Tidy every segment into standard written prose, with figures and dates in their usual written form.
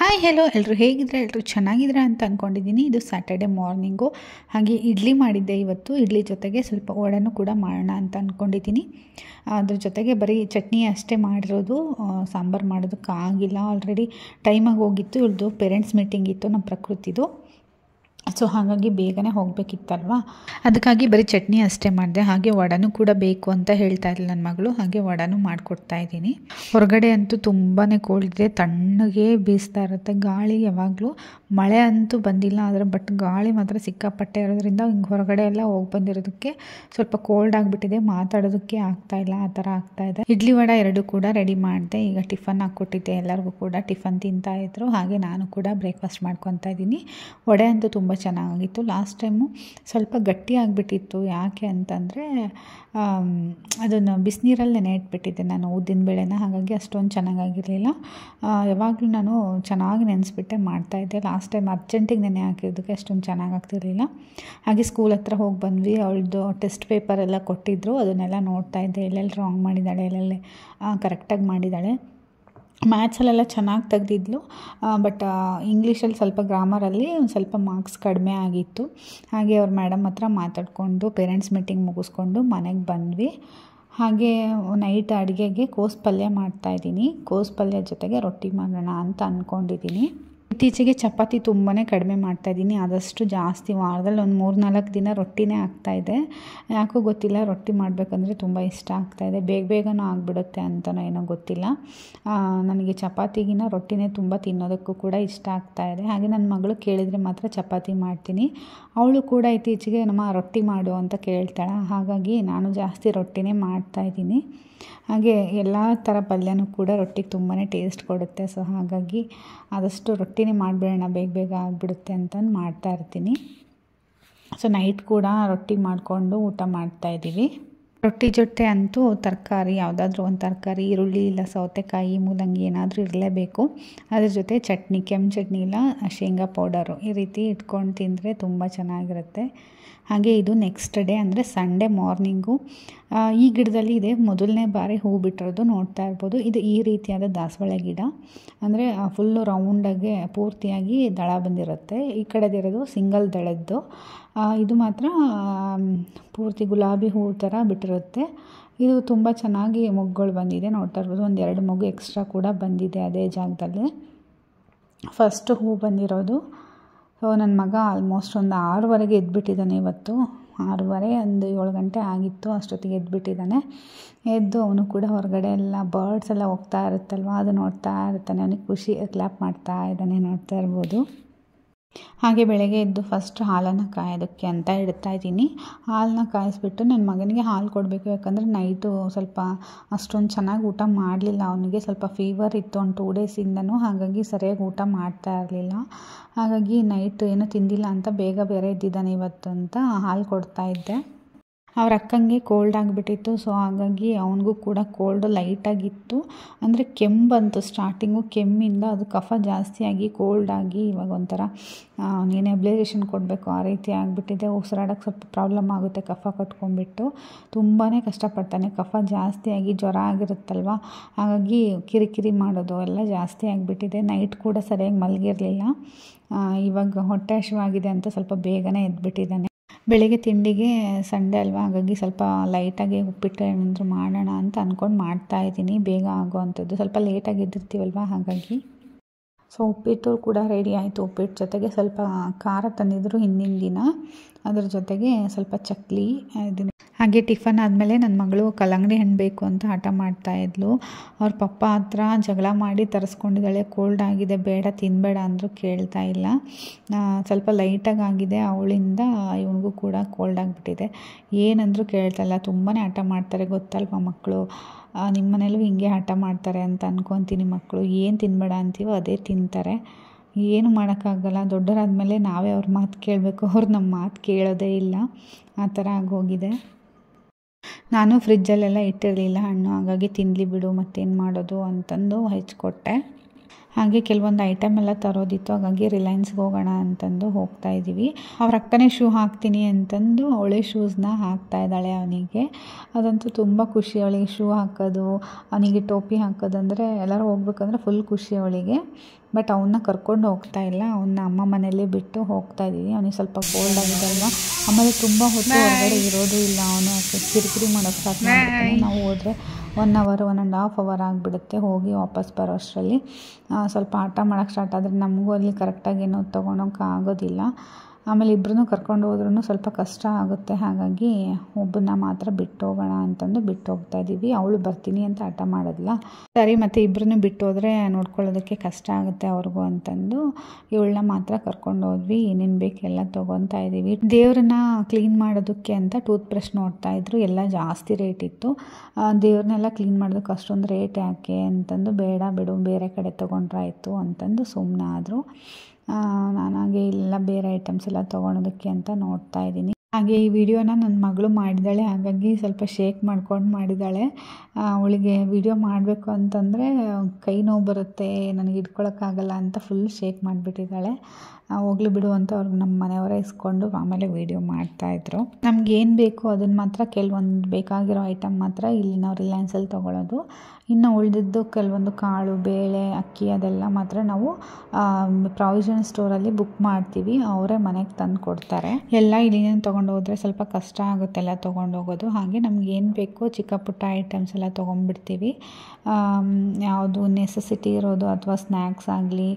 Hi hello ಎಲ್ಲರೂ ಹೇಗಿದ್ರೆ ಎಲ್ಲರೂ ಚೆನ್ನಾಗಿದ್ರೆ ಅಂತ ಅಂದ್ಕೊಂಡಿದ್ದೀನಿ. ಇದು ಸ್ಯಾಟರ್ಡೆ ಮಾರ್ನಿಂಗು. ಹಾಗೆ ಇಡ್ಲಿ ಮಾಡಿದ್ದೆ ಇವತ್ತು. ಇಡ್ಲಿ ಜೊತೆಗೆ ಸ್ವಲ್ಪ ವಡೆನೂ ಕೂಡ ಮಾಡೋಣ ಅಂತ ಅಂದ್ಕೊಂಡಿದ್ದೀನಿ. ಅದ್ರ ಜೊತೆಗೆ ಬರೀ ಚಟ್ನಿ ಅಷ್ಟೇ ಮಾಡಿರೋದು, ಸಾಂಬಾರು ಮಾಡೋದಕ್ಕಾಗಿಲ್ಲ. ಆಲ್ರೆಡಿ ಟೈಮಾಗಿ ಹೋಗಿತ್ತು. ಇವ್ರದ್ದು ಪೇರೆಂಟ್ಸ್ ಮೀಟಿಂಗ್ ಇತ್ತು ನಮ್ಮ ಪ್ರಕೃತಿದು. ಸೊ ಹಾಗಾಗಿ ಬೇಗನೆ ಹೋಗಬೇಕಿತ್ತಲ್ವ, ಅದಕ್ಕಾಗಿ ಬರೀ ಚಟ್ನಿ ಅಷ್ಟೇ ಮಾಡಿದೆ. ಹಾಗೆ ವಡೆನೂ ಕೂಡ ಬೇಕು ಅಂತ ಹೇಳ್ತಾ ಇದ್ಲು ನನ್ನ ಮಗಳು. ಹಾಗೆ ವಡೆನೂ ಮಾಡಿಕೊಡ್ತಾ ಇದ್ದೀನಿ. ಹೊರಗಡೆ ಅಂತೂ ತುಂಬಾ ಕೋಲ್ಡ್ ಇದೆ, ತಣ್ಣಗೆ ಬೀಸ್ತಾ ಇರುತ್ತೆ ಗಾಳಿ. ಯಾವಾಗಲೂ ಮಳೆ ಅಂತೂ ಬಂದಿಲ್ಲ, ಆದರೆ ಬಟ್ ಗಾಳಿ ಮಾತ್ರ ಸಿಕ್ಕಾಪಟ್ಟೆ ಇರೋದ್ರಿಂದ ಹಿಂಗೆ ಹೊರಗಡೆ ಎಲ್ಲ ಹೋಗಿ ಬಂದಿರೋದಕ್ಕೆ ಸ್ವಲ್ಪ ಕೋಲ್ಡ್ ಆಗಿಬಿಟ್ಟಿದೆ. ಮಾತಾಡೋದಕ್ಕೆ ಆಗ್ತಾಯಿಲ್ಲ, ಆ ಥರ ಆಗ್ತಾಯಿದೆ. ಇಡ್ಲಿ ವಡೆ ಎರಡು ಕೂಡ ರೆಡಿ ಮಾಡಿದೆ. ಈಗ ಟಿಫನ್ ಹಾಕ್ಕೊಟ್ಟಿದ್ದೆ, ಎಲ್ಲರಿಗೂ ಕೂಡ ಟಿಫನ್ ತಿಂತಾಯಿದ್ರು. ಹಾಗೆ ನಾನು ಕೂಡ ಬ್ರೇಕ್ಫಾಸ್ಟ್ ಮಾಡ್ಕೊತಾ ಇದ್ದೀನಿ. ವಡೆ ಅಂತೂ ತುಂಬ ಚೆನ್ನಾಗಿತ್ತು. ಲಾಸ್ಟ್ ಟೈಮು ಸ್ವಲ್ಪ ಗಟ್ಟಿ ಆಗಿಬಿಟ್ಟಿತ್ತು. ಯಾಕೆ ಅಂತಂದರೆ ಅದನ್ನು ಬಿಸಿನೀರಲ್ಲಿ ನೆನೆ ಇಟ್ಬಿಟ್ಟಿದ್ದೆ ನಾನು ಉದ್ದಿನಬೇಳೆನ, ಹಾಗಾಗಿ ಅಷ್ಟೊಂದು ಚೆನ್ನಾಗಾಗಿರಲಿಲ್ಲ. ಯಾವಾಗಲೂ ನಾನು ಚೆನ್ನಾಗಿ ನೆನೆಸ್ಬಿಟ್ಟೆ ಮಾಡ್ತಾಯಿದ್ದೆ. ಲಾಸ್ಟ್ ಟೈಮ್ ಅರ್ಜೆಂಟಿಗೆ ನೆನೆ ಹಾಕಿರೋದಕ್ಕೆ ಅಷ್ಟೊಂದು ಚೆನ್ನಾಗಾಗ್ತಿರಲಿಲ್ಲ. ಹಾಗೆ ಸ್ಕೂಲ್ ಹತ್ರ ಹೋಗಿ ಬಂದ್ವಿ. ಅವಳದು ಟೆಸ್ಟ್ ಪೇಪರ್ ಎಲ್ಲ ಕೊಟ್ಟಿದ್ದರು, ಅದನ್ನೆಲ್ಲ ನೋಡ್ತಾಯಿದ್ದೆ. ಎಲ್ಲೆಲ್ಲಿ ರಾಂಗ್ ಮಾಡಿದ್ದಾಳೆ, ಎಲ್ಲೆಲ್ಲಿ ಕರೆಕ್ಟಾಗಿ ಮಾಡಿದ್ದಾಳೆ. ಮ್ಯಾಥ್ಸಲ್ಲೆಲ್ಲ ಚೆನ್ನಾಗಿ ತೆಗೆದಿದ್ಲು, ಬಟ್ ಇಂಗ್ಲೀಷಲ್ಲಿ ಸ್ವಲ್ಪ ಗ್ರಾಮರಲ್ಲಿ ಒಂದು ಸ್ವಲ್ಪ ಮಾರ್ಕ್ಸ್ ಕಡಿಮೆ ಆಗಿತ್ತು. ಹಾಗೆ ಅವ್ರ ಮೇಡಮ್ ಹತ್ರ ಮಾತಾಡಿಕೊಂಡು ಪೇರೆಂಟ್ಸ್ ಮೀಟಿಂಗ್ ಮುಗಿಸ್ಕೊಂಡು ಮನೆಗೆ ಬಂದ್ವಿ. ಹಾಗೆ ನೈಟ್ ಅಡುಗೆಗೆ ಕೋಸು ಪಲ್ಯ ಮಾಡ್ತಾಯಿದ್ದೀನಿ. ಕೋಸು ಪಲ್ಯ ಜೊತೆಗೆ ರೊಟ್ಟಿ ಮಾಡೋಣ ಅಂತ ಅಂದ್ಕೊಂಡಿದ್ದೀನಿ. ಇತ್ತೀಚೆಗೆ ಚಪಾತಿ ತುಂಬಾ ಕಡಿಮೆ ಮಾಡ್ತಾಯಿದ್ದೀನಿ. ಆದಷ್ಟು ಜಾಸ್ತಿ ವಾರದಲ್ಲಿ ಒಂದು 3-4 ದಿನ ರೊಟ್ಟಿನೇ ಆಗ್ತಾಯಿದೆ. ಯಾಕೋ ಗೊತ್ತಿಲ್ಲ, ರೊಟ್ಟಿ ಮಾಡಬೇಕಂದ್ರೆ ತುಂಬ ಇಷ್ಟ ಆಗ್ತಾಯಿದೆ. ಬೇಗನೂ ಆಗಿಬಿಡುತ್ತೆ ಅಂತಲೋ ಏನೋ ಗೊತ್ತಿಲ್ಲ. ನನಗೆ ಚಪಾತಿಗಿನ್ನ ರೊಟ್ಟಿನೇ ತುಂಬ ತಿನ್ನೋದಕ್ಕೂ ಕೂಡ ಇಷ್ಟ ಆಗ್ತಾಯಿದೆ. ಹಾಗೆ ನನ್ನ ಮಗಳು ಕೇಳಿದರೆ ಮಾತ್ರ ಚಪಾತಿ ಮಾಡ್ತೀನಿ. ಅವಳು ಕೂಡ ಇತ್ತೀಚೆಗೆ ನಮ್ಮ ರೊಟ್ಟಿ ಮಾಡು ಅಂತ ಕೇಳ್ತಾಳೆ. ಹಾಗಾಗಿ ನಾನು ಜಾಸ್ತಿ ರೊಟ್ಟಿನೇ ಮಾಡ್ತಾಯಿದ್ದೀನಿ. ಹಾಗೆ ಎಲ್ಲ ಥರ ಪಲ್ಯನೂ ಕೂಡ ರೊಟ್ಟಿಗೆ ತುಂಬಾ ಟೇಸ್ಟ್ ಕೊಡುತ್ತೆ. ಸೊ ಹಾಗಾಗಿ ಆದಷ್ಟು ರೊಟ್ಟಿನೇ ಮಾಡಿಬಿಡೋಣ, ಬೇಗ ಆಗಿಬಿಡುತ್ತೆ ಅಂತಂದು ಮಾಡ್ತಾಯಿರ್ತೀನಿ. ಸೊ ನೈಟ್ ಕೂಡ ರೊಟ್ಟಿ ಮಾಡಿಕೊಂಡು ಊಟ ಮಾಡ್ತಾಯಿದ್ದೀವಿ. ರೊಟ್ಟಿ ಜೊತೆ ಅಂತೂ ತರಕಾರಿ, ಯಾವುದಾದ್ರೂ ಒಂದು ತರಕಾರಿ, ಈರುಳ್ಳಿ ಇಲ್ಲ ಸೌತೆಕಾಯಿ, ಮೂಲಂಗಿ ಏನಾದರೂ ಇರಲೇಬೇಕು. ಅದ್ರ ಜೊತೆ ಚಟ್ನಿ, ಕೆಂಪು ಚಟ್ನಿ ಇಲ್ಲ ಶೇಂಗಾ ಪೌಡರು, ಈ ರೀತಿ ಇಟ್ಕೊಂಡು ತಿಂದರೆ ತುಂಬ ಚೆನ್ನಾಗಿರುತ್ತೆ. ಹಾಗೆ ಇದು ನೆಕ್ಸ್ಟ್ ಡೇ ಅಂದರೆ ಸಂಡೇ ಮಾರ್ನಿಂಗು. ಈ ಗಿಡದಲ್ಲಿ ಇದೆ ಮೊದಲನೇ ಬಾರಿ ಹೂ ಬಿಟ್ಟಿರೋದು, ನೋಡ್ತಾ ಇರ್ಬೋದು. ಇದು ಈ ರೀತಿಯಾದ ದಾಸವಾಳ ಗಿಡ, ಅಂದರೆ ಫುಲ್ಲು ರೌಂಡಾಗಿ ಪೂರ್ತಿಯಾಗಿ ದಳ ಬಂದಿರುತ್ತೆ. ಈ ಕಡೆದಿರೋದು ಸಿಂಗಲ್ ದಳದ್ದು. ಇದು ಮಾತ್ರ ಪೂರ್ತಿ ಗುಲಾಬಿ ಹೂ ಥರ ಬಿಟ್ಟಿರುತ್ತೆ. ಇದು ತುಂಬ ಚೆನ್ನಾಗಿ ಮೊಗ್ಗುಗಳು ಬಂದಿದೆ, ನೋಡ್ತಾ ಇರ್ಬೋದು. 1-2 ಮೊಗ್ಗು ಎಕ್ಸ್ಟ್ರಾ ಕೂಡ ಬಂದಿದೆ ಅದೇ ಜಾಗದಲ್ಲಿ. ಫಸ್ಟ್ ಹೂ ಬಂದಿರೋದು. ಸೊ ನನ್ನ ಮಗ ಆಲ್ಮೋಸ್ಟ್ ಒಂದು 6:15ಗೆ ಎದ್ಬಿಟ್ಟಿದ್ದಾನೆ ಇವತ್ತು. 6:30 ಒಂದು 7 ಗಂಟೆ ಆಗಿತ್ತು ಅಷ್ಟೊತ್ತಿಗೆ ಎದ್ಬಿಟ್ಟಿದ್ದಾನೆ. ಎದ್ದು ಅವನು ಕೂಡ ಹೊರಗಡೆ ಎಲ್ಲ ಬರ್ಡ್ಸ್ ಎಲ್ಲ ಹೋಗ್ತಾ ಇರುತ್ತಲ್ವ, ಅದು ನೋಡ್ತಾ ಇರ್ತಾನೆ. ಅವನಿಗೆ ಖುಷಿ, ಕ್ಲಾಪ್ ಮಾಡ್ತಾ ಇದ್ದಾನೆ, ನೋಡ್ತಾ ಇರ್ಬೋದು. ಹಾಗೆ ಬೆಳಗ್ಗೆ ಎದ್ದು ಫಸ್ಟ್ ಹಾಲನ್ನು ಕಾಯೋದಕ್ಕೆ ಅಂತ ಇಡ್ತಾಯಿದ್ದೀನಿ. ಹಾಲನ್ನ ಕಾಯಿಸ್ಬಿಟ್ಟು ನನ್ನ ಮಗನಿಗೆ ಹಾಲು ಕೊಡಬೇಕು. ಯಾಕಂದರೆ ನೈಟು ಸ್ವಲ್ಪ ಅಷ್ಟೊಂದು ಚೆನ್ನಾಗಿ ಊಟ ಮಾಡಲಿಲ್ಲ. ಅವನಿಗೆ ಸ್ವಲ್ಪ ಫೀವರ್ ಇತ್ತು ಒಂದು 2 ಡೇಸಿಂದನೂ. ಹಾಗಾಗಿ ಸರಿಯಾಗಿ ಊಟ ಮಾಡ್ತಾ ಇರಲಿಲ್ಲ. ಹಾಗಾಗಿ ನೈಟ್ ಏನೂ ತಿಂದಿಲ್ಲ ಅಂತ ಬೇರೆ ಎದ್ದಿದ್ದಾನೆ ಇವತ್ತು ಅಂತ ಹಾಲು ಕೊಡ್ತಾಯಿದ್ದೆ. ಅವ್ರ ಅಕ್ಕಂಗೆ ಕೋಲ್ಡ್ ಆಗಿಬಿಟ್ಟಿತ್ತು. ಸೊ ಹಾಗಾಗಿ ಅವನಿಗೂ ಕೂಡ ಕೋಲ್ಡು ಲೈಟಾಗಿತ್ತು. ಅಂದರೆ ಕೆಮ್ಮು ಬಂತು ಸ್ಟಾರ್ಟಿಂಗು. ಕೆಮ್ಮಿಂದ ಅದು ಕಫ ಜಾಸ್ತಿಯಾಗಿ ಕೋಲ್ಡಾಗಿ ಇವಾಗ ಒಂಥರ ನೀನು ನೆಬ್ಲೈಸೇಷನ್ ಕೊಡಬೇಕು ಆ ರೀತಿ ಆಗಿಬಿಟ್ಟಿದೆ. ಉಸಿರಾಡೋಕ್ಕೆ ಸ್ವಲ್ಪ ಪ್ರಾಬ್ಲಮ್ ಆಗುತ್ತೆ ಕಫ ಕಟ್ಕೊಂಡ್ಬಿಟ್ಟು. ತುಂಬಾ ಕಷ್ಟಪಡ್ತಾನೆ. ಕಫ ಜಾಸ್ತಿಯಾಗಿ ಜ್ವರ ಆಗಿರುತ್ತಲ್ವ, ಹಾಗಾಗಿ ಕಿರಿಕಿರಿ ಮಾಡೋದು ಎಲ್ಲ ಜಾಸ್ತಿ ಆಗಿಬಿಟ್ಟಿದೆ. ನೈಟ್ ಕೂಡ ಸರಿಯಾಗಿ ಮಲಗಿರಲಿಲ್ಲ. ಇವಾಗ ಹೊಟ್ಟೆ ಹಸಿವಾಗಿದೆ ಅಂತ ಸ್ವಲ್ಪ ಬೇಗನೆ ಎದ್ಬಿಟ್ಟಿದ್ದಾನೆ. ಬೆಳಿಗ್ಗೆ ತಿಂಡಿಗೆ ಸಂಡೇ ಅಲ್ವಾ, ಹಾಗಾಗಿ ಸ್ವಲ್ಪ ಲೈಟಾಗಿ ಉಪ್ಪಿಟ್ಟು ಏನಾದರೂ ಮಾಡೋಣ ಅಂತ ಅಂದ್ಕೊಂಡು ಮಾಡ್ತಾಯಿದ್ದೀನಿ. ಬೇಗ ಆಗೋವಂಥದ್ದು, ಸ್ವಲ್ಪ ಲೇಟಾಗಿ ಎದ್ದಿರ್ತೀವಲ್ವ ಹಾಗಾಗಿ. ಸೊ ಉಪ್ಪಿಟ್ಟು ಕೂಡ ರೆಡಿ ಆಯಿತು. ಉಪ್ಪಿಟ್ಟು ಜೊತೆಗೆ ಸ್ವಲ್ಪ ಖಾರ ತಂದಿದ್ರು ಹಿಂದಿನ ದಿನ, ಅದ್ರ ಜೊತೆಗೆ ಸ್ವಲ್ಪ ಚಕ್ಲಿ ಇದನ್ನು. ಹಾಗೆ ಟಿಫನ್ ಆದಮೇಲೆ ನನ್ನ ಮಗಳು ಕಲ್ಲಂಗಡಿ ಹಣ್ಣು ಬೇಕು ಅಂತ ಹಠ ಮಾಡ್ತಾಯಿದ್ಲು. ಅವ್ರ ಪಪ್ಪ ಹತ್ರ ಜಗಳ ಮಾಡಿ ತರಿಸ್ಕೊಂಡಿದ್ದಾಳೆ. ಕೋಲ್ಡ್ ಆಗಿದೆ, ಬೇಡ ತಿನ್ನಬೇಡ ಅಂದರೂ ಕೇಳ್ತಾ ಇಲ್ಲ. ಸ್ವಲ್ಪ ಲೈಟಾಗಿ ಆಗಿದೆ ಅವಳಿಂದ, ಇವನಿಗೂ ಕೂಡ ಕೋಲ್ಡ್ ಆಗಿಬಿಟ್ಟಿದೆ. ಏನಂದರೂ ಕೇಳ್ತಾಯಿಲ್ಲ, ತುಂಬಾ ಹಠ ಮಾಡ್ತಾರೆ ಗೊತ್ತಲ್ವ ಮಕ್ಕಳು. ನಿಮ್ಮ ಮನೇಲೂ ಹಿಂಗೆ ಹಠ ಮಾಡ್ತಾರೆ ಅಂತ ಅಂದ್ಕೊತೀನಿ. ಮಕ್ಕಳು ಏನು ತಿನ್ನಬೇಡ ಅಂತೀವೋ ಅದೇ ತಿಂತಾರೆ. ಏನು ಮಾಡೋಕ್ಕಾಗಲ್ಲ. ದೊಡ್ಡವರಾದ್ಮೇಲೆ ನಾವೇ ಅವ್ರ ಮಾತು ಕೇಳಬೇಕು, ಅವ್ರು ನಮ್ಮ ಮಾತು ಕೇಳೋದೇ ಇಲ್ಲ. ಆ ಥರ ಆಗೋಗಿದೆ. ನಾನು ಫ್ರಿಜ್ಜಲ್ಲೆಲ್ಲ ಇಟ್ಟಿರಲಿಲ್ಲ ಹಣ್ಣು, ಹಾಗಾಗಿ ತಿನ್ನಲಿ ಬಿಡು ಮತ್ತೇನು ಮಾಡೋದು ಅಂತಂದು ಹೆಚ್ಚಿಕೊಟ್ಟೆ. ಹಾಗೆ ಕೆಲವೊಂದು ಐಟಮ್ ಎಲ್ಲ ತರೋದಿತ್ತು, ಹಾಗಾಗಿ ರಿಲಯನ್ಸ್ಗೆ ಹೋಗೋಣ ಅಂತಂದು ಹೋಗ್ತಾ ಇದ್ದೀವಿ. ಅವ್ರ ಅಕ್ಕನೇ ಶೂ ಹಾಕ್ತೀನಿ ಅಂತಂದು ಅವಳೇ ಶೂಸ್ನ ಹಾಕ್ತಾ ಇದ್ದಾಳೆ ಅವನಿಗೆ. ಅದಂತೂ ತುಂಬ ಖುಷಿ ಅವಳಿಗೆ ಶೂ ಹಾಕೋದು, ಅವನಿಗೆ ಟೋಪಿ ಹಾಕೋದಂದರೆ ಎಲ್ಲರೂ ಹೋಗ್ಬೇಕಂದ್ರೆ ಫುಲ್ ಖುಷಿ ಅವಳಿಗೆ. ಬಟ್ ಅವನ್ನ ಕರ್ಕೊಂಡು ಹೋಗ್ತಾ ಇಲ್ಲ, ಅವನ್ನ ಅಮ್ಮ ಮನೆಯಲ್ಲೇ ಬಿಟ್ಟು ಹೋಗ್ತಾ ಇದ್ದೀವಿ. ಅವನಿಗೆ ಸ್ವಲ್ಪ ಕೋಲ್ಡ್ ಆಗಿದೆ ಅಲ್ವಾ, ಆಮೇಲೆ ತುಂಬ ಹೊತ್ತು ಹೊರಗಡೆ ಇರೋದು ಇಲ್ಲ, ಅವನು ಕಿರಿಕಿರಿ ಮಾಡೋಕ್ಕೆ ಸ್ಟಾರ್ಟ್ ಮಾಡ್ತಾನೆ. ನಾವು ಹೋದರೆ 1 ಅವರ್ 1.5 ಅವರ್ ಆಗಿಬಿಡುತ್ತೆ ಹೋಗಿ ವಾಪಸ್ ಬರೋ ಅಷ್ಟರಲ್ಲಿ. ಸ್ವಲ್ಪ ಆಟ ಮಾಡೋಕ್ಕೆ ಸ್ಟಾರ್ಟ್ ಆದರೆ ನಮಗೂ ಅಲ್ಲಿ ಕರೆಕ್ಟಾಗಿ ಏನೋ ತೊಗೊಳಕ್ಕೆ ಆಗೋದಿಲ್ಲ. ಆಮೇಲೆ ಇಬ್ಬರನ್ನೂ ಕರ್ಕೊಂಡು ಹೋದ್ರೂ ಸ್ವಲ್ಪ ಕಷ್ಟ ಆಗುತ್ತೆ, ಹಾಗಾಗಿ ಒಬ್ಬನ್ನ ಮಾತ್ರ ಬಿಟ್ಟು ಹೋಗೋಣ ಅಂತಂದು ಬಿಟ್ಟು ಹೋಗ್ತಾ ಇದ್ದೀವಿ. ಅವಳು ಬರ್ತೀನಿ ಅಂತ ಹಠ ಮಾಡೋದಿಲ್ಲ, ಸರಿ ಮತ್ತು ಇಬ್ಬರನ್ನೂ ಬಿಟ್ಟು ಹೋದರೆ ನೋಡ್ಕೊಳ್ಳೋದಕ್ಕೆ ಕಷ್ಟ ಆಗುತ್ತೆ ಅವ್ರಿಗೂ ಅಂತಂದು ಇವಳನ್ನ ಮಾತ್ರ ಕರ್ಕೊಂಡು ಹೋದ್ವಿ. ಏನೇನು ಬೇಕು ಎಲ್ಲ ತೊಗೊತಾ ಇದ್ದೀವಿ. ದೇವ್ರನ್ನ ಕ್ಲೀನ್ ಮಾಡೋದಕ್ಕೆ ಅಂತ ಟೂತ್ ಬ್ರಷ್ ನೋಡ್ತಾಯಿದ್ರು, ಎಲ್ಲ ಜಾಸ್ತಿ ರೇಟ್ ಇತ್ತು. ದೇವ್ರನ್ನೆಲ್ಲ ಕ್ಲೀನ್ ಮಾಡೋದಕ್ಕೆ ಅಷ್ಟೊಂದು ರೇಟ್ ಯಾಕೆ ಅಂತಂದು ಬೇಡ ಬಿಡು ಬೇರೆ ಕಡೆ ತೊಗೊಂಡ್ರಾಯ್ತು ಅಂತಂದು ಸುಮ್ಮನಾದರು. ನಾನಾಗೆ ಇಲ್ಲ ಬೇರೆ ಐಟಮ್ಸ್ ಎಲ್ಲ ತೊಗೊಳೋದಕ್ಕೆ ಅಂತ ನೋಡ್ತಾ ಇದ್ದೀನಿ. ಹಾಗೆ ಈ ವಿಡಿಯೋನ ನನ್ನ ಮಗಳು ಮಾಡಿದ್ದಾಳೆ, ಹಾಗಾಗಿ ಸ್ವಲ್ಪ ಶೇಕ್ ಮಾಡ್ಕೊಂಡು ಮಾಡಿದ್ದಾಳೆ. ಅವಳಿಗೆ ವಿಡಿಯೋ ಮಾಡಬೇಕು ಅಂತಂದರೆ ಕೈ ನೋವು ಬರುತ್ತೆ, ನನಗೆ ಇಟ್ಕೊಳಕ್ಕಾಗಲ್ಲ ಅಂತ ಫುಲ್ ಶೇಕ್ ಮಾಡಿಬಿಟ್ಟಿದ್ದಾಳೆ. ಹೋಗ್ಲಿ ಬಿಡು ಅಂತ ಅವ್ರಿಗೆ ನಮ್ಮ ಮನೆಯವರೇ ಇಸ್ಕೊಂಡು ಆಮೇಲೆ ವೀಡಿಯೋ ಮಾಡ್ತಾಯಿದ್ರು. ನಮಗೇನು ಬೇಕು ಅದನ್ನು ಮಾತ್ರ ಕೆಲವೊಂದು ಬೇಕಾಗಿರೋ ಐಟಮ್ ಮಾತ್ರ ಇಲ್ಲಿ ನಾವು ರಿಲಯನ್ಸಲ್ಲಿ ತೊಗೊಳ್ಳೋದು. ಇನ್ನು ಉಳಿದಿದ್ದು ಕೆಲವೊಂದು ಕಾಳು ಬೇಳೆ ಅಕ್ಕಿ ಅದೆಲ್ಲ ಮಾತ್ರ ನಾವು ಪ್ರಾವಿಷನ್ ಸ್ಟೋರಲ್ಲಿ ಬುಕ್ ಮಾಡ್ತೀವಿ, ಅವರೇ ಮನೆಗೆ ತಂದು ಕೊಡ್ತಾರೆ. ಎಲ್ಲ ಇಲ್ಲಿಂದ ತೊಗೊಂಡು ಹೋದರೆ ಸ್ವಲ್ಪ ಕಷ್ಟ ಆಗುತ್ತೆ ಎಲ್ಲ ತೊಗೊಂಡು ಹೋಗೋದು. ಹಾಗೆ ನಮಗೇನು ಬೇಕೋ ಚಿಕ್ಕ ಪುಟ್ಟ ಐಟಮ್ಸ್ ಎಲ್ಲ ತೊಗೊಂಡ್ಬಿಡ್ತೀವಿ. ಯಾವುದು ನೆಸೆಸಿಟಿ ಇರೋದು ಅಥವಾ ಸ್ನ್ಯಾಕ್ಸ್ ಆಗಲಿ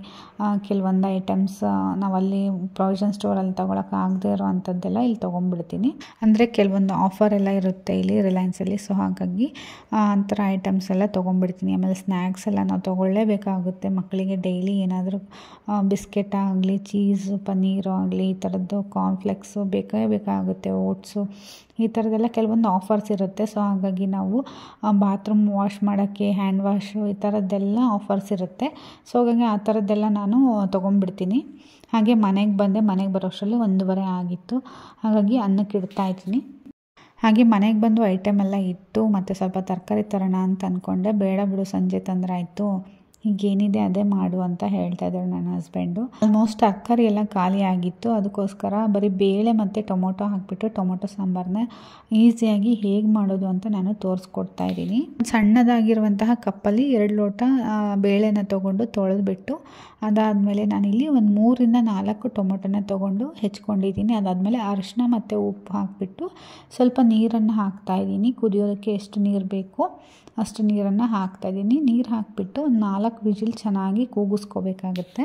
ಕೆಲವೊಂದು ಐಟಮ್ಸ್ ನಾವಲ್ಲಿ ಪ್ರಾವಿಷನ್ ಸ್ಟೋರಲ್ಲಿ ತೊಗೊಳಕ್ಕಾಗದೇ ಇರೋ ಅಂಥದ್ದೆಲ್ಲ ಇಲ್ಲಿ ತೊಗೊಂಡ್ಬಿಡ್ತೀನಿ. ಅಂದರೆ ಕೆಲವೊಂದು ಆಫರ್ ಎಲ್ಲ ಇರುತ್ತೆ ಇಲ್ಲಿ ರಿಲಯನ್ಸಲ್ಲಿ, ಸೊ ಹಾಗಾಗಿ ಅಂಥರ ಐಟಮ್ಸ್ ಎಲ್ಲ ತೊಗೊಂಡ್ಬಿಡ್ತೀನಿ. ಆಮೇಲೆ ಸ್ನ್ಯಾಕ್ಸ್ ಎಲ್ಲ ನಾವು ತೊಗೊಳ್ಳೇಬೇಕಾಗುತ್ತೆ, ಮಕ್ಕಳಿಗೆ ಡೈಲಿ ಏನಾದರೂ ಬಿಸ್ಕೆಟ್ ಆಗಲಿ ಚೀಸು ಪನ್ನೀರು ಆಗಲಿ ಈ ಥರದ್ದು ಕಾರ್ನ್ಫ್ಲೆಕ್ಸು ಬೇಕಾಗುತ್ತೆ, ಓಟ್ಸು ಈ ಥರದ್ದೆಲ್ಲ ಕೆಲವೊಂದು ಆಫರ್ಸ್ ಇರುತ್ತೆ. ಸೊ ಹಾಗಾಗಿ ನಾವು ಬಾತ್ರೂಮ್ ವಾಶ್ ಮಾಡೋಕ್ಕೆ ಹ್ಯಾಂಡ್ ವಾಶು ಈ ಥರದ್ದೆಲ್ಲ ಆಫರ್ಸ್ ಇರುತ್ತೆ. ಸೊ ಹಾಗಾಗಿ ಆ ಥರದ್ದೆಲ್ಲ ನಾನು ತೊಗೊಂಡ್ಬಿಡ್ತೀನಿ. ಹಾಗೆ ಮನೆಗೆ ಬರೋ ಅಷ್ಟರಲ್ಲಿ 1:15 ಆಗಿತ್ತು, ಹಾಗಾಗಿ ಅನ್ನಕ್ಕೆ ಇಡ್ತಾಯಿದ್ದೀನಿ. ಹಾಗೆ ಮನೆಗೆ ಬಂದು ಐಟಮ್ ಎಲ್ಲ ಇಟ್ಟು ಮತ್ತು ಸ್ವಲ್ಪ ತರಕಾರಿ ತರೋಣ ಅಂತ ಅಂದ್ಕೊಂಡೆ. ಬೇಡ ಬಿಡು ಸಂಜೆ ತಂದ್ರೆ ಆಯಿತು, ಈಗೇನಿದೆ ಅದೇ ಮಾಡು ಅಂತ ಹೇಳ್ತಾ ಇದ್ದಾರೆ ನನ್ನ ಹಸ್ಬೆಂಡು. ಆಲ್ಮೋಸ್ಟ್ ತರಕಾರಿ ಎಲ್ಲ ಖಾಲಿ ಆಗಿತ್ತು, ಅದಕ್ಕೋಸ್ಕರ ಬರೀ ಬೇಳೆ ಮತ್ತು ಟೊಮೊಟೊ ಹಾಕಿಬಿಟ್ಟು ಟೊಮೊಟೊ ಸಾಂಬಾರನ್ನ ಈಸಿಯಾಗಿ ಹೇಗೆ ಮಾಡೋದು ಅಂತ ನಾನು ತೋರಿಸ್ಕೊಡ್ತಾ ಇದ್ದೀನಿ. ಸಣ್ಣದಾಗಿರುವಂತಹ ಕಪ್ಪಲ್ಲಿ 2 ಲೋಟ ಬೇಳೆನ ತೊಗೊಂಡು ತೊಳೆದ್ಬಿಟ್ಟು ಅದಾದಮೇಲೆ ನಾನಿಲ್ಲಿ ಒಂದು 3ರಿಂದ 4 ಟೊಮೊಟೊನ ತೊಗೊಂಡು ಹೆಚ್ಕೊಂಡಿದ್ದೀನಿ. ಅದಾದಮೇಲೆ ಅರಿಶಿನ ಮತ್ತು ಉಪ್ಪು ಹಾಕಿಬಿಟ್ಟು ಸ್ವಲ್ಪ ನೀರನ್ನು ಹಾಕ್ತಾಯಿದ್ದೀನಿ. ಕುದಿಯೋದಕ್ಕೆ ಎಷ್ಟು ನೀರು ಬೇಕು ಅಷ್ಟು ನೀರನ್ನು ಹಾಕ್ತಾಯಿದ್ದೀನಿ. ನೀರು ಹಾಕಿಬಿಟ್ಟು 4 ವಿಜಿಲ್ ಚೆನ್ನಾಗಿ ಕೂಗಿಸ್ಕೋಬೇಕಾಗುತ್ತೆ.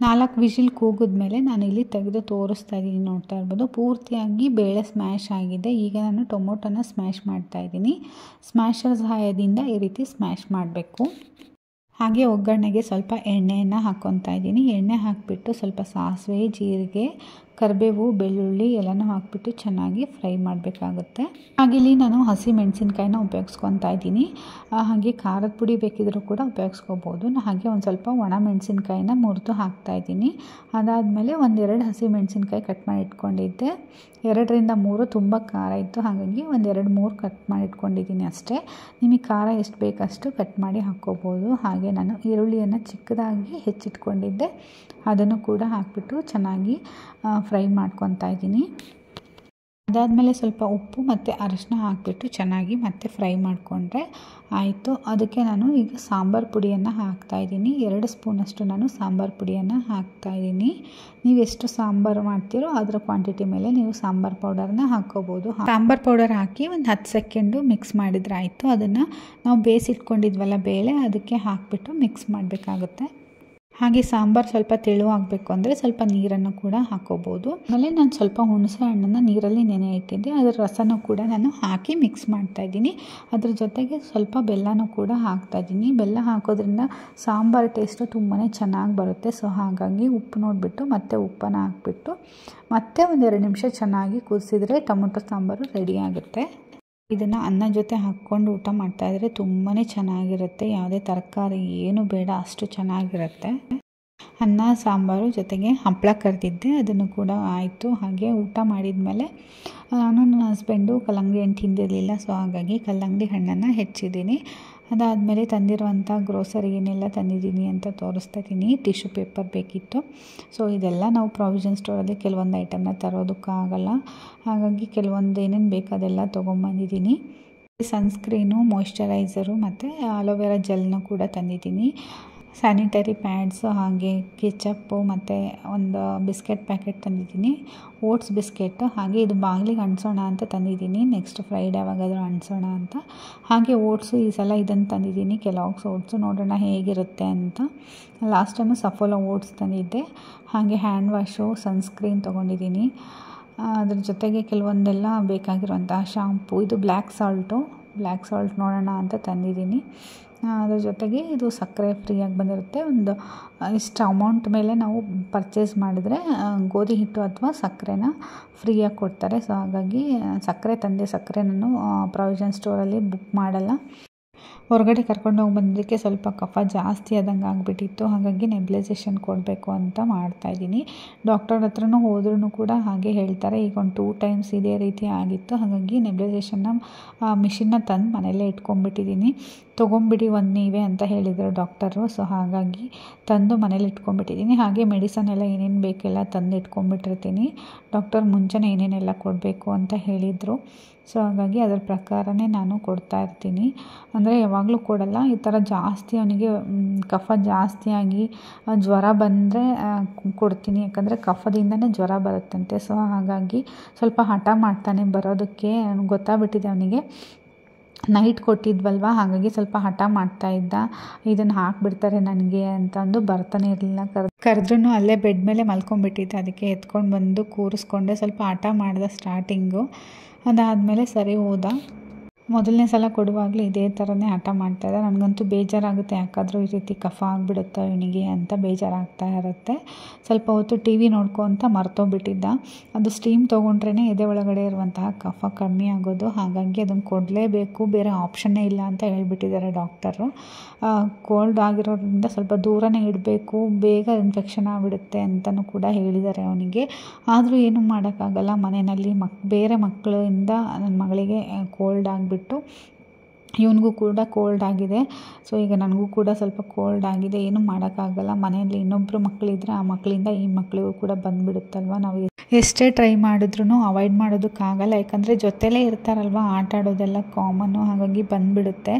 4 ವಿಜಿಲ್ ಕೂಗಿದ್ಮೇಲೆ ನಾನಿಲ್ಲಿ ತೆಗೆದು ತೋರಿಸ್ತಾ ಇದ್ದೀನಿ, ನೋಡ್ತಾ ಇರ್ಬೋದು ಪೂರ್ತಿಯಾಗಿ ಬೇಳೆ ಸ್ಮ್ಯಾಶ್ ಆಗಿದೆ. ಈಗ ನಾನು ಟೊಮೊಟೊನ ಸ್ಮ್ಯಾಶ್ ಮಾಡ್ತಾಯಿದ್ದೀನಿ. ಸ್ಮ್ಯಾಶರ್ ಸಹಾಯದಿಂದ ಈ ರೀತಿ ಸ್ಮ್ಯಾಶ್ ಮಾಡಬೇಕು. ಹಾಗೆ ಒಗ್ಗರಣೆಗೆ ಸ್ವಲ್ಪ ಎಣ್ಣೆಯನ್ನು ಹಾಕ್ಕೊತಾ ಇದ್ದೀನಿ. ಎಣ್ಣೆ ಹಾಕಿಬಿಟ್ಟು ಸ್ವಲ್ಪ ಸಾಸಿವೆ ಜೀರಿಗೆ ಕರಿಬೇವು ಬೆಳ್ಳುಳ್ಳಿ ಎಲ್ಲನೂ ಹಾಕಿಬಿಟ್ಟು ಚೆನ್ನಾಗಿ ಫ್ರೈ ಮಾಡಬೇಕಾಗುತ್ತೆ. ಹಾಗೆ ಇಲ್ಲಿ ನಾನು ಹಸಿ ಮೆಣಸಿನ್ಕಾಯಿನ ಉಪಯೋಗಿಸ್ಕೊತಾ ಇದ್ದೀನಿ. ಹಾಗೆ ಖಾರದ ಪುಡಿ ಬೇಕಿದ್ರೂ ಕೂಡ ಉಪಯೋಗಿಸ್ಕೋಬೋದು. ಹಾಗೆ ಒಂದು ಸ್ವಲ್ಪ ಒಣ ಮೆಣಸಿನ್ಕಾಯಿನ ಮುರಿದು ಹಾಕ್ತಾಯಿದ್ದೀನಿ. ಅದಾದಮೇಲೆ 1-2 ಹಸಿ ಮೆಣಸಿನ್ಕಾಯಿ ಕಟ್ ಮಾಡಿ ಇಟ್ಕೊಂಡಿದ್ದೆ. 2ರಿಂದ 3 ತುಂಬ ಖಾರ ಇತ್ತು, ಹಾಗಾಗಿ 1-2-3 ಕಟ್ ಮಾಡಿ ಇಟ್ಕೊಂಡಿದ್ದೀನಿ ಅಷ್ಟೇ. ನಿಮಗೆ ಖಾರ ಎಷ್ಟು ಬೇಕಷ್ಟು ಕಟ್ ಮಾಡಿ ಹಾಕ್ಕೋಬೋದು. ಹಾಗೆ ನಾನು ಈರುಳ್ಳಿಯನ್ನು ಚಿಕ್ಕದಾಗಿ ಹೆಚ್ಚಿಟ್ಕೊಂಡಿದ್ದೆ, ಅದನ್ನು ಕೂಡ ಹಾಕಿಬಿಟ್ಟು ಚೆನ್ನಾಗಿ ಫ್ರೈ ಮಾಡ್ಕೊತಾ ಇದ್ದೀನಿ. ಅದಾದಮೇಲೆ ಸ್ವಲ್ಪ ಉಪ್ಪು ಮತ್ತು ಅರಿಶಿನ ಹಾಕಿಬಿಟ್ಟು ಚೆನ್ನಾಗಿ ಮತ್ತೆ ಫ್ರೈ ಮಾಡಿಕೊಂಡ್ರೆ ಆಯಿತು. ಅದಕ್ಕೆ ನಾನು ಈಗ ಸಾಂಬಾರು ಪುಡಿಯನ್ನು ಹಾಕ್ತಾಯಿದ್ದೀನಿ. 2 ಸ್ಪೂನಷ್ಟು ನಾನು ಸಾಂಬಾರು ಪುಡಿಯನ್ನು ಹಾಕ್ತಾಯಿದ್ದೀನಿ. ನೀವು ಎಷ್ಟು ಸಾಂಬಾರು ಮಾಡ್ತೀರೋ ಅದರ ಕ್ವಾಂಟಿಟಿ ಮೇಲೆ ನೀವು ಸಾಂಬಾರು ಪೌಡರ್ನ ಹಾಕ್ಕೋಬೋದು. ಸಾಂಬಾರು ಪೌಡರ್ ಹಾಕಿ ಒಂದು 10 ಸೆಕೆಂಡು ಮಿಕ್ಸ್ ಮಾಡಿದರೆ ಆಯಿತು. ಅದನ್ನು ನಾವು ಬೇಯಿಸಿಟ್ಕೊಂಡಿದ್ವಲ್ಲ ಬೇಳೆ ಅದಕ್ಕೆ ಹಾಕಿಬಿಟ್ಟು ಮಿಕ್ಸ್ ಮಾಡಬೇಕಾಗುತ್ತೆ. ಹಾಗೆ ಸಾಂಬಾರು ಸ್ವಲ್ಪ ತೆಳುವಾಗಬೇಕು ಅಂದರೆ ಸ್ವಲ್ಪ ನೀರನ್ನು ಕೂಡ ಹಾಕ್ಕೋಬೋದು. ಆಮೇಲೆ ನಾನು ಸ್ವಲ್ಪ ಹುಣಸೆ ಹಣ್ಣನ್ನು ನೀರಲ್ಲಿ ನೆನೆ ಇಟ್ಟಿದ್ದೆ, ಅದರ ರಸನೂ ಕೂಡ ನಾನು ಹಾಕಿ ಮಿಕ್ಸ್ ಮಾಡ್ತಾಯಿದ್ದೀನಿ. ಅದ್ರ ಜೊತೆಗೆ ಸ್ವಲ್ಪ ಬೆಲ್ಲನೂ ಕೂಡ ಹಾಕ್ತಾಯಿದ್ದೀನಿ. ಬೆಲ್ಲ ಹಾಕೋದ್ರಿಂದ ಸಾಂಬಾರು ಟೇಸ್ಟು ತುಂಬಾ ಚೆನ್ನಾಗಿ ಬರುತ್ತೆ. ಸೊ ಹಾಗಾಗಿ ಉಪ್ಪು ನೋಡಿಬಿಟ್ಟು ಮತ್ತೆ ಉಪ್ಪನ್ನು ಹಾಕಿಬಿಟ್ಟು ಮತ್ತೆ 1-2 ನಿಮಿಷ ಚೆನ್ನಾಗಿ ಕುದಿಸಿದ್ರೆ ಟೊಮೊಟೊ ಸಾಂಬಾರು ರೆಡಿ ಆಗುತ್ತೆ. ಇದನ್ನು ಅನ್ನ ಜೊತೆ ಹಾಕ್ಕೊಂಡು ಊಟ ಮಾಡ್ತಾಯಿದ್ರೆ ತುಂಬಾ ಚೆನ್ನಾಗಿರುತ್ತೆ. ಯಾವುದೇ ತರಕಾರಿ ಏನು ಬೇಡ ಅಷ್ಟು ಚೆನ್ನಾಗಿರುತ್ತೆ. ಅನ್ನ ಸಾಂಬಾರು ಜೊತೆಗೆ ಹಪ್ಪಳ ಕರೆದಿದ್ದೆ, ಅದನ್ನು ಕೂಡ ಆಯಿತು. ಹಾಗೆ ಊಟ ಮಾಡಿದ ಮೇಲೆ ನಾನು ನನ್ನ ಹಸ್ಬೆಂಡು ಕಲ್ಲಂಗಡಿ ಹಣ್ಣು ತಿಂದಿರಲಿಲ್ಲ, ಸೊ ಹಾಗಾಗಿ ಕಲ್ಲಂಗಡಿ ಹಣ್ಣನ್ನು ಹೆಚ್ಚಿದ್ದೀನಿ. ಅದಾದಮೇಲೆ ತಂದಿರುವಂಥ ಗ್ರೋಸರಿ ಏನೆಲ್ಲ ತಂದಿದ್ದೀನಿ ಅಂತ ತೋರಿಸ್ತಾ ಇದ್ದೀನಿ. ಟಿಶ್ಯೂ ಪೇಪರ್ ಬೇಕಿತ್ತು. ಸೊ ಇದೆಲ್ಲ ನಾವು ಪ್ರಾವಿಷನ್ ಸ್ಟೋರಲ್ಲಿ ಕೆಲವೊಂದು ಐಟಮ್ನ ತರೋದಕ್ಕಾಗಲ್ಲ, ಹಾಗಾಗಿ ಕೆಲವೊಂದು ಏನೇನು ಬೇಕು ಅದೆಲ್ಲ ತೊಗೊಂಬಂದಿದ್ದೀನಿ. ಸನ್ಸ್ಕ್ರೀನು ಮಾಯ್ಶ್ಚರೈಸರು ಮತ್ತು ಅಲೋವೆರಾ ಜೆಲ್ನ ಕೂಡ ತಂದಿದ್ದೀನಿ. ಸ್ಯಾನಿಟರಿ ಪ್ಯಾಡ್ಸು ಹಾಗೆ ಕೆಚಪ್ಪು ಮತ್ತು ಒಂದು ಬಿಸ್ಕೆಟ್ ಪ್ಯಾಕೆಟ್ ತಂದಿದ್ದೀನಿ, ಓಟ್ಸ್ ಬಿಸ್ಕೆಟ್. ಹಾಗೆ ಇದು ಬಾಗಿಲಿಗೆ ಅಂಟಿಸೋಣ ಅಂತ ತಂದಿದ್ದೀನಿ, ನೆಕ್ಸ್ಟ್ ಫ್ರೈಡೇ ಯಾವಾಗಾದರೂ ಅಂಟಿಸೋಣ ಅಂತ. ಹಾಗೆ ಓಟ್ಸು ಈ ಸಲ ಇದನ್ನು ತಂದಿದ್ದೀನಿ, ಕೆಲಾಗ್ಸ್ ಓಟ್ಸು, ನೋಡೋಣ ಹೇಗಿರುತ್ತೆ ಅಂತ. ಲಾಸ್ಟ್ ಟೈಮು ಸಫೋಲಾ ಓಟ್ಸ್ ತಂದಿದ್ದೆ. ಹಾಗೆ ಹ್ಯಾಂಡ್ ವಾಶು, ಸನ್ಸ್ಕ್ರೀನ್ ತೊಗೊಂಡಿದ್ದೀನಿ. ಅದ್ರ ಜೊತೆಗೆ ಕೆಲವೊಂದೆಲ್ಲ ಬೇಕಾಗಿರುವಂತಹ ಶಾಂಪು, ಇದು ಬ್ಲ್ಯಾಕ್ ಸಾಲ್ಟ್ ನೋಡೋಣ ಅಂತ ತಂದಿದ್ದೀನಿ. ಅದ್ರ ಜೊತೆಗೆ ಇದು ಸಕ್ಕರೆ ಫ್ರೀಯಾಗಿ ಬಂದಿರುತ್ತೆ. ಒಂದು ಇಷ್ಟು ಅಮೌಂಟ್ ಮೇಲೆ ನಾವು ಪರ್ಚೇಸ್ ಮಾಡಿದ್ರೆ ಗೋಧಿ ಹಿಟ್ಟು ಅಥವಾ ಸಕ್ಕರೆನ ಫ್ರೀಯಾಗಿ ಕೊಡ್ತಾರೆ. ಸೊ ಹಾಗಾಗಿ ಸಕ್ಕರೆ ನಾನು ಪ್ರಾವಿಷನ್ ಸ್ಟೋರಲ್ಲಿ ಬುಕ್ ಮಾಡಲ್ಲ. ಹೊರಗಡೆ ಕರ್ಕೊಂಡೋಗಿ ಬಂದಕ್ಕೆ ಸ್ವಲ್ಪ ಕಫ ಜಾಸ್ತಿ ಆದಂಗೆ ಆಗಿಬಿಟ್ಟಿತ್ತು, ಹಾಗಾಗಿ ನೆಬ್ಲೈಸೇಷನ್ ಕೊಡಬೇಕು ಅಂತ ಮಾಡ್ತಾಯಿದ್ದೀನಿ. ಡಾಕ್ಟರ್ ಹತ್ರನೂ ಹೋದ್ರೂ ಕೂಡ ಹಾಗೆ ಹೇಳ್ತಾರೆ. ಈಗ ಒಂದು 2 ಟೈಮ್ಸ್ ಇದೇ ರೀತಿ ಆಗಿತ್ತು, ಹಾಗಾಗಿ ನೆಬ್ಲೈಸೇಷನ್ನ ಮಿಷಿನ್ನ ತಂದು ಮನೆಯಲ್ಲೇ ಇಟ್ಕೊಂಡ್ಬಿಟ್ಟಿದ್ದೀನಿ. ತೊಗೊಂಬಿಡಿ ಒಂದು ನೀವೇ ಅಂತ ಹೇಳಿದರು ಡಾಕ್ಟರು. ಸೊ ಹಾಗಾಗಿ ತಂದು ಮನೇಲಿ ಇಟ್ಕೊಂಡ್ಬಿಟ್ಟಿದ್ದೀನಿ. ಹಾಗೆ ಮೆಡಿಸನ್ ಎಲ್ಲ ಏನೇನು ಬೇಕೆಲ್ಲ ತಂದು ಇಟ್ಕೊಂಡ್ಬಿಟ್ಟಿರ್ತೀನಿ. ಡಾಕ್ಟರ್ ಮುಂಚೆನೇ ಏನೇನೆಲ್ಲ ಕೊಡಬೇಕು ಅಂತ ಹೇಳಿದರು. ಸೊ ಹಾಗಾಗಿ ಅದರ ಪ್ರಕಾರನೇ ನಾನು ಕೊಡ್ತಾಯಿರ್ತೀನಿ. ಅಂದರೆ ಯಾವಾಗಲೂ ಕೊಡಲ್ಲ, ಈ ಥರ ಜಾಸ್ತಿ ಅವನಿಗೆ ಕಫ ಜಾಸ್ತಿಯಾಗಿ ಜ್ವರ ಬಂದರೆ ಕೊಡ್ತೀನಿ. ಯಾಕಂದರೆ ಕಫದಿಂದನೇ ಜ್ವರ ಬರುತ್ತಂತೆ. ಸೊ ಹಾಗಾಗಿ ಸ್ವಲ್ಪ ಹಠ ಮಾಡ್ತಾನೆ ಬರೋದಕ್ಕೆ. ಗೊತ್ತಾಗ್ಬಿಟ್ಟಿದೆ ಅವನಿಗೆ, ನೈಟ್ ಕೊಟ್ಟಿದ್ವಲ್ವ, ಹಾಗಾಗಿ ಸ್ವಲ್ಪ ಹಠ ಮಾಡ್ತಾಯಿದ್ದ, ಇದನ್ನು ಹಾಕಿಬಿಡ್ತಾರೆ ನನಗೆ ಅಂತಂದು ಬರ್ತಾನೆ ಇರಲಿಲ್ಲ. ಕರೆದ್ರೂ ಅಲ್ಲೇ ಬೆಡ್ ಮೇಲೆ ಮಲ್ಕೊಂಡ್ಬಿಟ್ಟಿದ್ದೆ, ಅದಕ್ಕೆ ಎತ್ಕೊಂಡು ಬಂದು ಕೂರಿಸ್ಕೊಂಡೆ. ಸ್ವಲ್ಪ ಹಠ ಮಾಡ್ದೆ ಸ್ಟಾರ್ಟಿಂಗು, ಅದಾದಮೇಲೆ ಸರಿ ಹೋದ. ಮೊದಲನೇ ಸಲ ಕೊಡುವಾಗಲೂ ಇದೇ ಥರನೇ ಹಠ ಮಾಡ್ತಾಯಿದ್ದ. ನನಗಂತೂ ಬೇಜಾರಾಗುತ್ತೆ, ಯಾಕಾದರೂ ಈ ರೀತಿ ಕಫ ಆಗಿಬಿಡುತ್ತೋ ಇವನಿಗೆ ಅಂತ ಬೇಜಾರಾಗ್ತಾ ಇರುತ್ತೆ. ಸ್ವಲ್ಪ ಹೊತ್ತು ಟಿ ವಿ ನೋಡ್ಕೊತ ಮರ್ತೋಗ್ಬಿಟ್ಟಿದ್ದ. ಅದು ಸ್ಟೀಮ್ ತೊಗೊಂಡ್ರೇ ಎದೆ ಒಳಗಡೆ ಇರುವಂತಹ ಕಫ ಕಮ್ಮಿ ಆಗೋದು, ಹಾಗಾಗಿ ಅದನ್ನು ಕೊಡಲೇಬೇಕು, ಬೇರೆ ಆಪ್ಷನ್ನೇ ಇಲ್ಲ ಅಂತ ಹೇಳ್ಬಿಟ್ಟಿದ್ದಾರೆ ಡಾಕ್ಟರು. ಕೋಲ್ಡ್ ಆಗಿರೋದ್ರಿಂದ ಸ್ವಲ್ಪ ದೂರನೇ ಇಡಬೇಕು, ಬೇಗ ಇನ್ಫೆಕ್ಷನ್ ಆಗಿಬಿಡುತ್ತೆ ಅಂತಲೂ ಕೂಡ ಹೇಳಿದ್ದಾರೆ ಅವನಿಗೆ. ಆದರೂ ಏನೂ ಮಾಡೋಕ್ಕಾಗಲ್ಲ, ಮನೆಯಲ್ಲಿ ಬೇರೆ ಮಕ್ಕಳಿಂದ ನನ್ನ ಮಗಳಿಗೆ ಕೋಲ್ಡ್ ಆಗಿಬಿಟ್ಟು ಇವನಿಗೂ ಕೂಡ ಕೋಲ್ಡ್ ಆಗಿದೆ. ಸೊ ಈಗ ನನಗೂ ಕೂಡ ಸ್ವಲ್ಪ ಕೋಲ್ಡ್ ಆಗಿದೆ, ಏನೂ ಮಾಡೋಕ್ಕಾಗಲ್ಲ. ಮನೆಯಲ್ಲಿ ಇನ್ನೊಬ್ಬರು ಮಕ್ಕಳಿದ್ರೆ ಆ ಮಕ್ಕಳಿಂದ ಈ ಮಕ್ಕಳಿಗೂ ಕೂಡ ಬಂದುಬಿಡುತ್ತಲ್ವ. ನಾವು ಎಷ್ಟೇ ಟ್ರೈ ಮಾಡಿದ್ರೂ ಅವಾಯ್ಡ್ ಮಾಡೋದಕ್ಕಾಗಲ್ಲ, ಯಾಕಂದರೆ ಜೊತೆಲೇ ಇರ್ತಾರಲ್ವ, ಆಟ ಆಡೋದೆಲ್ಲ ಕಾಮನ್ನು, ಹಾಗಾಗಿ ಬಂದುಬಿಡುತ್ತೆ.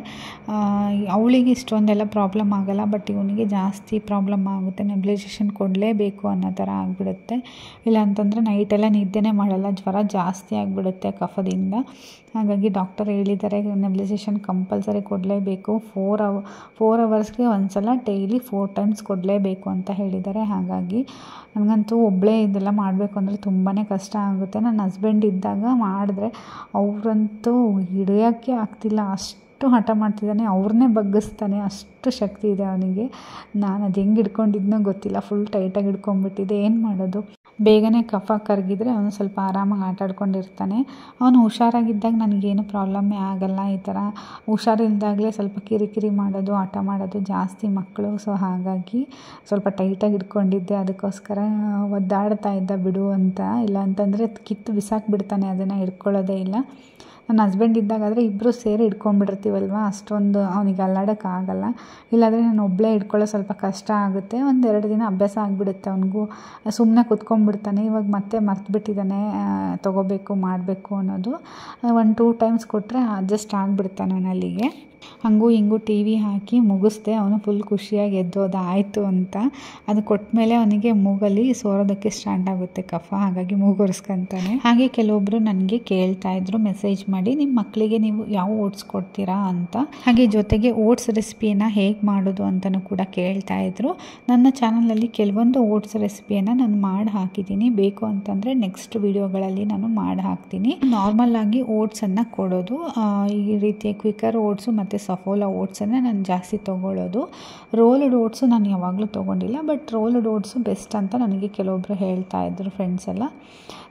ಅವಳಿಗೆ ಇಷ್ಟೊಂದೆಲ್ಲ ಪ್ರಾಬ್ಲಮ್ ಆಗೋಲ್ಲ, ಬಟ್ ಇವನಿಗೆ ಜಾಸ್ತಿ ಪ್ರಾಬ್ಲಮ್ ಆಗುತ್ತೆ. ನೆಬ್ಲೈಸೇಷನ್ ಕೊಡಲೇಬೇಕು ಅನ್ನೋ ಥರ ಆಗಿಬಿಡುತ್ತೆ. ಇಲ್ಲ ಅಂತಂದರೆ ನೈಟೆಲ್ಲ ನಿದ್ದೆನೇ ಮಾಡಲ್ಲ, ಜ್ವರ ಜಾಸ್ತಿ ಆಗಿಬಿಡುತ್ತೆ ಕಫದಿಂದ. ಹಾಗಾಗಿ ಡಾಕ್ಟರ್ ಹೇಳಿದ್ದಾರೆ ನೆಬ್ಲೈಸೇಷನ್ ಕಂಪಲ್ಸರಿ ಕೊಡಲೇಬೇಕು, 4 ಅವರ್ಸ್ಗೆ ಒಂದು ಸಲ ಡೈಲಿ 4 ಟೈಮ್ಸ್ ಕೊಡಲೇಬೇಕು ಅಂತ ಹೇಳಿದ್ದಾರೆ. ಹಾಗಾಗಿ ನನಗಂತೂ ಒಬ್ಬಳೇ ಇದೆಲ್ಲ ಮಾಡಬೇಕು ಅಂದರೆ ತುಂಬಾ ಕಷ್ಟ ಆಗುತ್ತೆ. ನನ್ನ ಹಸ್ಬೆಂಡ್ ಇದ್ದಾಗ ಮಾಡಿದ್ರೆ ಅವರಂತೂ ಹಿಡಿಯೋಕ್ಕೆ ಆಗ್ತಿಲ್ಲ, ಅಷ್ಟು ಹಠ ಮಾಡ್ತಿದ್ದಾನೆ, ಅವ್ರನ್ನೇ ಬಗ್ಗಿಸ್ತಾನೆ, ಅಷ್ಟು ಶಕ್ತಿ ಇದೆ ಅವನಿಗೆ. ನಾನು ಅದು ಹೆಂಗೆ ಹಿಡ್ಕೊಂಡಿದ್ನೋ ಗೊತ್ತಿಲ್ಲ, ಫುಲ್ ಟೈಟಾಗಿ ಹಿಡ್ಕೊಂಡ್ಬಿಟ್ಟಿದ್ದೆ. ಏನು ಮಾಡೋದು, ಬೇಗನೆ ಕಫ ಕರಗಿದ್ರೆ ಅವನು ಸ್ವಲ್ಪ ಆರಾಮಾಗಿ ಆಟ ಆಡ್ಕೊಂಡಿರ್ತಾನೆ. ಅವನು ಹುಷಾರಾಗಿದ್ದಾಗ ನನಗೇನು ಪ್ರಾಬ್ಲಮ್ಮೇ ಆಗಲ್ಲ. ಈ ಥರ ಹುಷಾರಿಲ್ದಾಗಲೇ ಸ್ವಲ್ಪ ಕಿರಿಕಿರಿ ಮಾಡೋದು, ಆಟ ಮಾಡೋದು ಜಾಸ್ತಿ ಮಕ್ಕಳು. ಸೊ ಹಾಗಾಗಿ ಸ್ವಲ್ಪ ಟೈಟಾಗಿ ಹಿಡ್ಕೊಂಡಿದ್ದೆ, ಅದಕ್ಕೋಸ್ಕರ ಒದ್ದಾಡ್ತಾ ಇದ್ದ ಬಿಡು ಅಂತ. ಇಲ್ಲ ಅಂತಂದರೆ ಕಿತ್ತು ಬಿಸಾಕ್ಬಿಡ್ತಾನೆ, ಅದನ್ನು ಹಿಡ್ಕೊಳ್ಳೋದೇ ಇಲ್ಲ. ನನ್ನ ಹಸ್ಬೆಂಡ್ ಇದ್ದಾಗಾದರೆ ಇಬ್ಬರು ಸೇರಿ ಹಿಡ್ಕೊಂಡ್ಬಿಟ್ಟಿರ್ತೀವಲ್ವ, ಅಷ್ಟೊಂದು ಅವನಿಗೆ ಅಲ್ಲಾಡೋಕ್ಕಾಗಲ್ಲ. ಇಲ್ಲಾಂದರೆ ನಾನು ಒಬ್ಬಳೇ ಹಿಡ್ಕೊಳ್ಳೋ ಸ್ವಲ್ಪ ಕಷ್ಟ ಆಗುತ್ತೆ. 1-2 ದಿನ ಅಭ್ಯಾಸ ಆಗಿಬಿಡುತ್ತೆ ಅವನಿಗೂ, ಸುಮ್ಮನೆ ಕೂತ್ಕೊಂಡ್ಬಿಡ್ತಾನೆ. ಇವಾಗ ಮತ್ತೆ ಮರ್ತುಬಿಟ್ಟಿದ್ದಾನೆ ತೊಗೋಬೇಕು ಮಾಡಬೇಕು ಅನ್ನೋದು. 1-2 ಟೈಮ್ಸ್ ಕೊಟ್ಟರೆ ಅಡ್ಜಸ್ಟ್ ಆಗಿಬಿಡ್ತಾನೆ ಅವನು ಅಲ್ಲಿಗೆ. ಹಂಗೂ ಹಿಂಗೂ ಟಿ ವಿ ಹಾಕಿ ಮುಗಿಸ್ದೆ. ಅವನು ಫುಲ್ ಖುಷಿಯಾಗಿ ಎದ್ದೋದ ಆಯಿತು ಅಂತ. ಅದು ಕೊಟ್ಟಮೇಲೆ ಅವನಿಗೆ ಮೂಗಲ್ಲಿ ಸೋರೋದಕ್ಕೆ ಸ್ಟಾರ್ಟ್ ಆಗುತ್ತೆ ಕಫ, ಹಾಗಾಗಿ ಮೂಗೊರೆಸ್ಕೊಂತಾನೆ. ಹಾಗೆ ಕೆಲವೊಬ್ಬರು ನನಗೆ ಕೇಳ್ತಾಯಿದ್ರು ಮೆಸೇಜ್ ಮಾಡಿ, ನಿಮ್ಮ ಮಕ್ಕಳಿಗೆ ನೀವು ಯಾವ ಓಟ್ಸ್ ಕೊಡ್ತೀರಾ ಅಂತ. ಹಾಗೆ ಜೊತೆಗೆ ಓಟ್ಸ್ ರೆಸಿಪಿಯನ್ನು ಹೇಗೆ ಮಾಡೋದು ಅಂತಲೂ ಕೂಡ ಕೇಳ್ತಾಯಿದ್ರು. ನನ್ನ ಚಾನಲಲ್ಲಿ ಕೆಲವೊಂದು ಓಟ್ಸ್ ರೆಸಿಪಿಯನ್ನು ನಾನು ಮಾಡಿ ಹಾಕಿದ್ದೀನಿ, ಬೇಕು ಅಂತಂದರೆ ನೆಕ್ಸ್ಟ್ ವಿಡಿಯೋಗಳಲ್ಲಿ ನಾನು ಮಾಡಿ ಹಾಕ್ತೀನಿ. ನಾರ್ಮಲ್ ಆಗಿ ಓಟ್ಸನ್ನು ಕೊಡೋದು, ಈ ರೀತಿಯ ಕ್ವಿಕರ್ ಓಟ್ಸು ಮತ್ತು ಸಫೋಲಾ ಓಟ್ಸನ್ನು ನಾನು ಜಾಸ್ತಿ ತೊಗೊಳ್ಳೋದು. ರೋಲ್ಡ್ ಓಟ್ಸು ನಾನು ಯಾವಾಗಲೂ ತೊಗೊಂಡಿಲ್ಲ, ಬಟ್ ರೋಲ್ಡ್ ಓಟ್ಸು ಬೆಸ್ಟ್ ಅಂತ ನನಗೆ ಕೆಲವೊಬ್ಬರು ಹೇಳ್ತಾಯಿದ್ರು ಫ್ರೆಂಡ್ಸ್ ಎಲ್ಲ.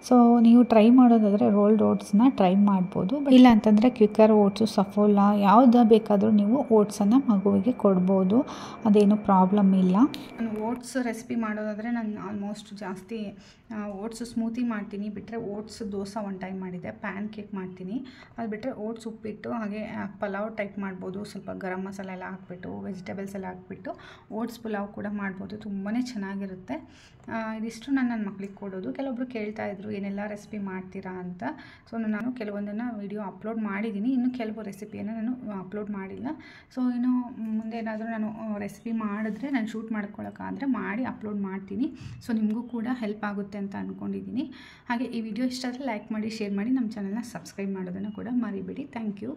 ಸೊ ನೀವು ಟ್ರೈ ಮಾಡೋದಾದರೆ ರೋಲ್ಡ್ ಓಟ್ಸ್ನ ಟ್ರೈ ಮಾಡ್ಬೋದು. ಇಲ್ಲ ಅಂತಂದರೆ ಕ್ವಿಕರ್ ಓಟ್ಸು, ಸಫೋಲಾ ಯಾವುದು ಬೇಕಾದರೂ ನೀವು ಓಟ್ಸನ್ನು ಮಗುವಿಗೆ ಕೊಡ್ಬೋದು, ಅದೇನು ಪ್ರಾಬ್ಲಮ್ ಇಲ್ಲ. ನಾನು ಓಟ್ಸ್ ರೆಸಿಪಿ ಮಾಡೋದಾದರೆ ನಾನು ಆಲ್ಮೋಸ್ಟ್ ಜಾಸ್ತಿ ಓಟ್ಸು ಸ್ಮೂತಿ ಮಾಡ್ತೀನಿ, ಬಿಟ್ಟರೆ ಓಟ್ಸ್ ದೋಸೆ 1 ಟೈಮ್ ಮಾಡಿದ್ದೆ, ಪ್ಯಾನ್ ಕೇಕ್ ಮಾಡ್ತೀನಿ. ಅದು ಬಿಟ್ಟರೆ ಓಟ್ಸ್ ಉಪ್ಪಿಟ್ಟು ಹಾಗೆ ಪಲಾವ್ ಟೈಪ್ ಮಾಡ್ಬೋದು. ಸ್ವಲ್ಪ ಗರಂ ಮಸಾಲೆ ಎಲ್ಲ ಹಾಕ್ಬಿಟ್ಟು ವೆಜಿಟೇಬಲ್ಸ್ ಎಲ್ಲ ಹಾಕ್ಬಿಟ್ಟು ಓಟ್ಸ್ ಪುಲಾವ್ ಕೂಡ ಮಾಡ್ಬೋದು. ತುಂಬಾ ಚೆನ್ನಾಗಿರುತ್ತೆ. ಇದಿಷ್ಟು ನಾನು ನನ್ನ ಮಕ್ಳಿಗೆ ಕೊಡೋದು. ಕೆಲವೊಬ್ರು ಕೇಳ್ತಾಯಿದ್ರು ಏನೆಲ್ಲ ರೆಸಿಪಿ ಮಾಡ್ತೀರಾ ಅಂತ. ಸೊ ನಾನು ಕೆಲವೊಂದನ್ನು ವಿಡಿಯೋ ಅಪ್ಲೋಡ್ ಮಾಡಿದ್ದೀನಿ, ಇನ್ನು ಕೆಲವು ರೆಸಿಪಿಯನ್ನು ನಾನು ಅಪ್ಲೋಡ್ ಮಾಡಿಲ್ಲ. ಸೊ ಇನ್ನು ಮುಂದೆ ಏನಾದರೂ ನಾನು ರೆಸಿಪಿ ಮಾಡಿದ್ರೆ ನಾನು ಶೂಟ್ ಮಾಡ್ಕೊಳ್ಳೋಕ್ಕಾದರೆ ಮಾಡಿ ಅಪ್ಲೋಡ್ ಮಾಡ್ತೀನಿ. ಸೊ ನಿಮಗೂ ಕೂಡ ಹೆಲ್ಪ್ ಆಗುತ್ತೆ ಅಂತ ಅಂದ್ಕೊಂಡಿದ್ದೀನಿ. ಹಾಗೆ ಈ ವಿಡಿಯೋ ಇಷ್ಟ ಆದರೆ ಲೈಕ್ ಮಾಡಿ, ಶೇರ್ ಮಾಡಿ, ನಮ್ಮ ಚಾನಲ್ನ ಸಬ್ಸ್ಕ್ರೈಬ್ ಮಾಡೋದನ್ನು ಕೂಡ ಮರಿಬೇಡಿ. Thank you.